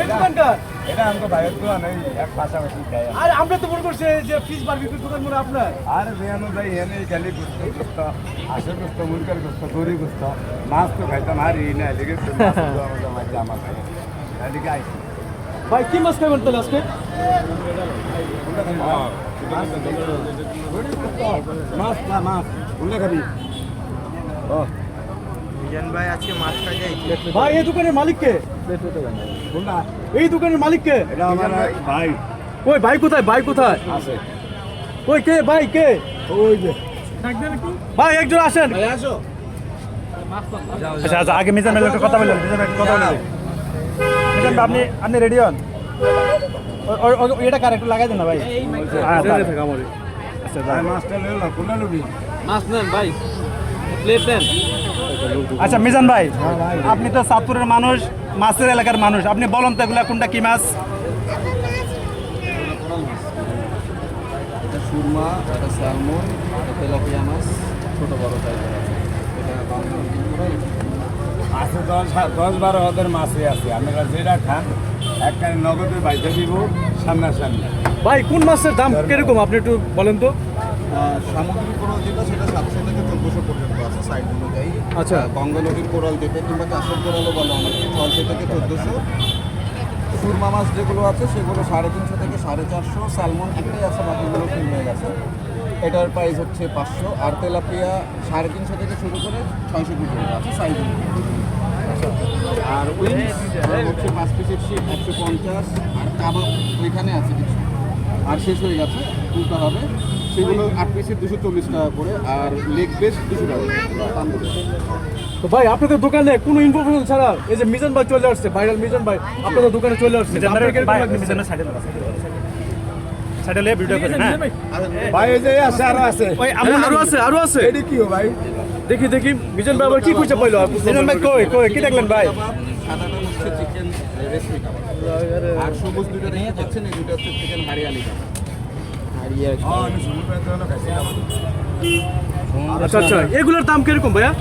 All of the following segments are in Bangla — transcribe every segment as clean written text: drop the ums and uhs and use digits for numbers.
এটা আমাকে বাইরে তো নেই এক পাশাপাশি খাই। আর আমরা তো মনে করছি যে ফিশ বারবিকিউ দোকান মনে আপনার। আর বেয়ানো যাই এনে গেলে গুস্ত গুস্ত আসে গুস্ত মুরগের গুস্ত গরি গুস্ত মাছ তো খাইতাম আর এই না লেগে আমাদের মাঝে আমার খাই এদিকে আইসি ভাই কি মাছ খাবেন তাহলে আজকে? মাছ না মাছ কোনটা খাবি? ও মিজান ভাই আজকে মাছ খাই যাই। ভাই এই দোকানের মালিক কে? কোনটা? এই দোকানের মালিক কে? এটা আমার ভাই ওই ভাই কোথায়? ভাই কোথায়? আছে ওই কে ভাই কে? ওই যে ভাই একজন আসেন। আসো আচ্ছা আচ্ছা আগে মিজান ভাই একটা কথা বললেন। মিজান ভাই একটা কথা বললেন। মিজান ভাই আপনি রেডি হন? এটা কার একটু লাগাই দেন না ভাই। আচ্ছা ভাই মাছটা লইলো কোনটা লবি? মাছ নেন ভাই, প্লেট নেন। আচ্ছা মিজান ভাই, আপনি তো চাঁদপুরের মানুষ, মাছের এলাকার মানুষ, আপনি বলেন তো এগুলা কোনটা কি মাছ? এটা সুরমা, এটা স্যালমন, এটা তেলাপিয়া মাছ, ছোট বড় সাইজের আছে। এটা আছে 10-12 ওদের মাছই আছে। আপনারা যেটা খান একখানে নগদে বাইতে দিব সামনাসামনি। ভাই কোন মাছের দাম কিরকম আপনি একটু বলেন তো? সামুদ্রিক কোরাল যেটা সেটা 700 থেকে 1400 পর্যন্ত আছে সাইজ অনুযায়ী। আচ্ছা। গঙ্গা নদীর কোরাল যেটা কিংবা কাঁচের কোরালও বলে অনেকে 600 থেকে 1400। সুরমা মাছ যেগুলো আছে সেগুলো 350 থেকে 450। স্যালমন একটাই আছে, বাকিগুলো কিনে গেছে। এটার প্রাইস হচ্ছে 500। আর তেলাপিয়া 350 থেকে শুরু করে 600 পর্যন্ত আছে সাইজ অনুযায়ী। আর উইংস হচ্ছে 5 পিসের শিপ 150। আর কাবাব ওইখানে আছে কিছু, আর শেষ হয়ে গেছে, তুলতে হবে। সেগুলো 8 পিসের 240 টাকা করে। আর লেগ পিস 200 টাকা করে। তো ভাই আপনাদের দোকানে কোনো ইনফরমেশন ছাড়া এই যে মিজান ভাই চলে আসছে, ভাইরাল মিজান ভাই আপনাদের দোকানে চলে আসছে। আপনাদের কিরকম লাগছে? সাইডে ভিডিও করে না ভাই এই যে আছে আরো আছে। ওই আরো আছে। এডি কি ভাই? দেখি মিজান ভাই আবার কি কইছে পাইলো? মিজান ভাই কই কি দেখলেন ভাই? সাদাটা হচ্ছে চিকেন রেসমি কাবাব। আর সবুজ দুটো দেখতে পাচ্ছেন, এই দুটো হচ্ছে চিকেন হারিয়ালি কাবাব। আমি শুরু করতে হলো খাইছিলাম। আচ্ছা আচ্ছা, এগুলোর দাম কিরকম ভাইয়া?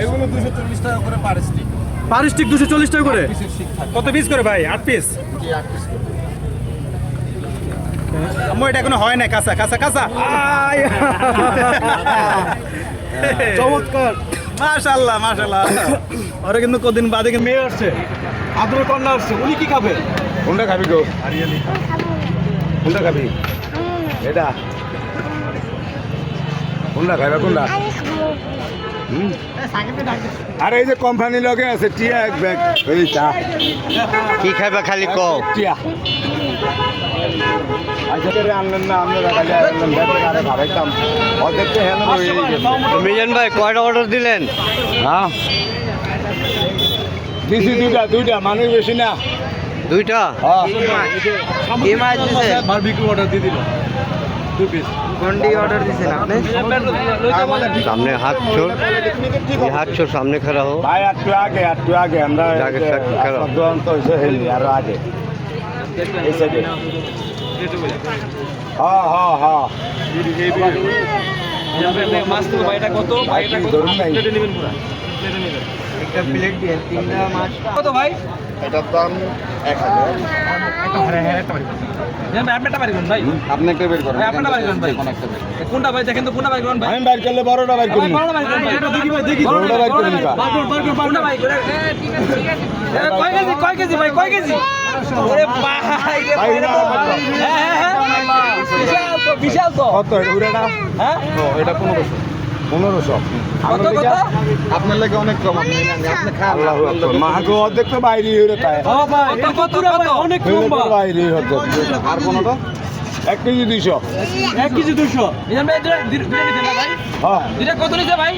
এগুলো 240 টাকা করে পার স্টিক। পার স্টিক 240 টাকা করে। পিসের শিক থাকে। কত পিস করে ভাই? 8 পিস। জি 8 পিস করে। আমার এটা এখনো হয় না, কাঁচা কাঁচা কাঁচা। চমৎকার, মাশাআল্লাহ মাশাআল্লাহ। আরে কিন্তু কদিন বাদে কিন্তু মেয়ে আসছে, আদরের কন্যা আসছে, উনি কি খাবে? কোনটা খাবি গো? হারিয়ালি। কোনটা খাবি? এটা কোনটা খাইবা কোনটা? আরে এই যে কোম্পানি লগে আছে টিয়া এক ব্যাগ ওই চা কি খাইবা খালি কও। টিয়া আচ্ছা করে আনলেন না আপনারা খালি আনলেন ব্যাগে আরে ভাবাইতাম অর্ধেক তো হেন রয়ে গেছে। মিজান ভাই কয়টা অর্ডার দিলেন? হ্যাঁ দিছি দুইটা মানুষ বেশি না। দুইটা। হ্যাঁ কি মাছ দিছেন? বারবিকিউ অর্ডার দিয়ে দিল 2 পিস। কোনটি অর্ডার দিছেন আপনি? সামনে হাত চোর, এই হাত চোর সামনে খड़ा हो। ভাই একটু আগে আমরা সাধারণত হয়েছে হেলি আরো আগে এই সাইডে। হ্যাঁ মাছ তো ভাই এটা কত? ভাই এটা কত? ধরুন নাই প্লেটে নেবেন পুরো। প্লেটে নেবেন। একটা প্লেট দিয়ে তিনটা মাছ। কত ভাই? এটার দাম 1000। আপনারটা বাড়ি করুন ভাই। আপনি একটা বের করেন। ভাই, আপনারটা বাড়ি করুন ভাই। কোন একটা বের করেন। কোনটা ভাই দেখেন তো, কোনটা বাড়ি করুন ভাই? আমি বাইর করলে বড়টা বাইর করি। বড়টা বাড়ি করুন ভাই। এটা দেখি ভাই, দেখি। বড়টা বাড়ি করুন কা? কোনটা বাড়ি করে? কয় কেজি ভাই? কয় কেজি? ওরে ভাই রে ভাই, ভাই। হ্যাঁ বিশাল তো। কত উড়াটা? হ্যাঁ এটা 1500। 1500 কত? আপনার লাগে অনেক কম। আপনি খান। আল্লাহু আকবার মাগো অর্ধেক তো বাইরে হয়ে তাই হ্যাঁ ভাই, এটা কত ভাই? অনেক লম্বা। বাইরে হতো আর কোনটা? 1 কেজি 200। 1 কেজি 200। মিজান ভাই দুটো নিতে না ভাই? হ্যাঁ দুটা কত নিতে ভাই?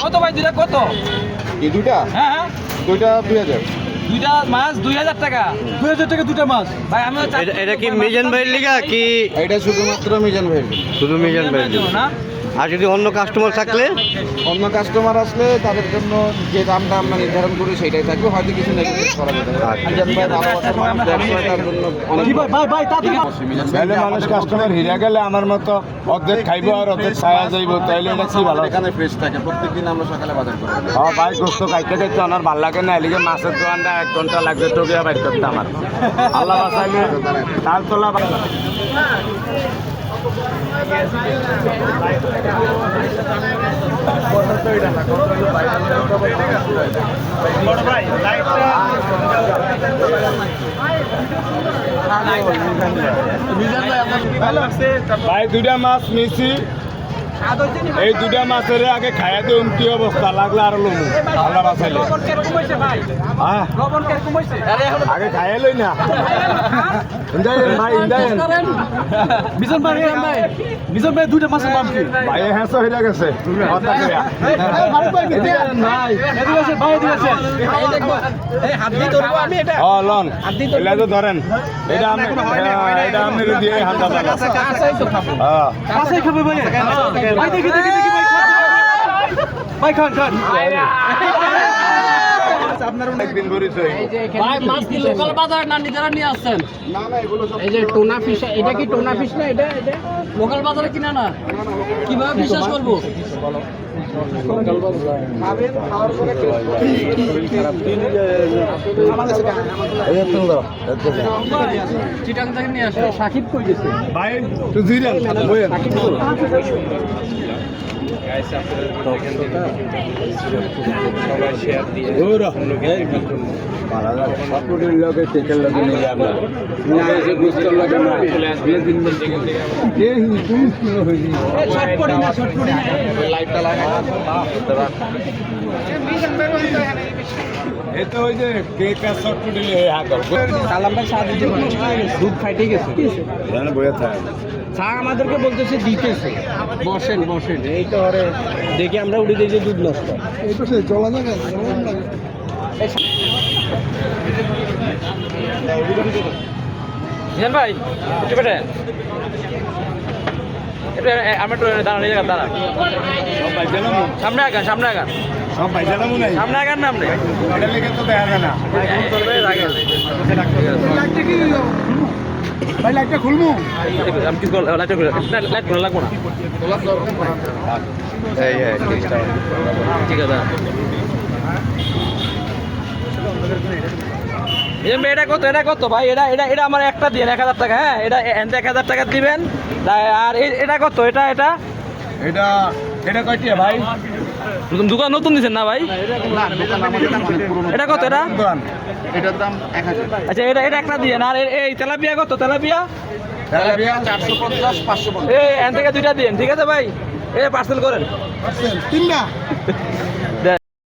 কত ভাই দুটা কত? এই দুইটা? হ্যাঁ দুইটা 2000। দুইটা মাছ 2000 টাকা। 2000 টাকা দুটা মাছ ভাই। আমি এটা কি মিজান ভাইয়ের লিগা কি এটা শুধুমাত্র মিজান ভাই। শুধু মিজান ভাইয়ের জন্য লিগা? না? আর যদি অন্য কাস্টমার থাকলে অন্য কাস্টমার আসলে তাদের জন্য যে দামটা আমরা নির্ধারণ করি সেটাই থাকবে, হয়তো কিছু নেগেটিভ করা যেতে পারে। মিজান ভাই ভালোবাসার মানুষ, ব্যবসাটার জন্য অনেক তাহলে মানুষ কাস্টমার হিরা গেলে আমার মতো অর্ধেক খাইবো আর অর্ধেক ছায়া যাইবো, তাইলে এটা কি ভালো? এখানে ফ্রেশ থাকে, প্রত্যেকদিন আমরা সকালে বাজার করি। হ্যাঁ ভাই, গোস্ত খাইতে খাইতে আমার ভালো লাগে না, এলিগে মাছের দোকানটা 1 ঘন্টা লাগবে টোকিয়া বাইর করতে আমার। আল্লাহ বাঁচাইলে তাল তোলা ভাই 2টা মাছ নিয়েছি, এই 2টা মাছের আগে খাইয়া দিন কি অবস্থা লাগলে আরো লমু। আল্লাহ বাঁচাইলে আগে খাইয়া লই না ইন্দায়েন ভাই, ইন্দায়েন মিজান ভাই 2টা মাছের দাম কি ভাই হ্যাঁ হয়ে গেছে কথা কইয়া লন এলা তো ধরেন, এটা আমি দিয়ে হালকা কাঁচাই খাবে ভাই। ভাই দেখি ভাই খান আপনার একদিন ধরেছে ভাই মাছ কি লোকাল বাজার না নিজেরা নিয়ে আসছেন? এই যে টোনা ফিশ, এটা কি টোনা ফিশ না? এটা লোকাল বাজারে কিনা না? কিভাবে বিশ্বাস করব? চিটাং থেকে নিয়ে আসে। সাকিব কই গেছে? ভাই তুই জিরান বইয়েন এতো ওই যে কেক আর শর্ট দিলে হাগল দুধ ফাইটে গেছে। জানে বইয়া থাকে চা আমাদেরকে বলতেছে দিতেছে, বসেন এই তো ওরে দেখে আমরা উঠে দিয়েছি দুধ নষ্ট। মিজান ভাই একটু বেটে এটা আমরা একটু দাঁড়ান, এই জায়গা দাঁড়ান, সব ভাই জানাম সামনে আগান সব ভাই জানাম নাই সামনে আগান না আপনি এটা লিখে তো দেখা যায় না ভাই লাইটটা খুলবো আমি কি লাইট করে লাগবো না। ঠিক আছে এটা কত ভাই? এটা আমার একটা দিন 1000 টাকা। হ্যাঁ, এটা 1000 টাকা দিবেন। আর এটা কত? এটা এটা কয়টিয়া ভাই? দোকান নতুন দিচ্ছেন না ভাই? এটা কত? এটার দাম 1000। আচ্ছা, এটা একটা দিয়ে। আর এই তেলাপিয়া কত? তেলাপিয়া 450 550। এই এন থেকে 2টা দিন, ঠিক আছে ভাই? পার্সেল করেন 3টা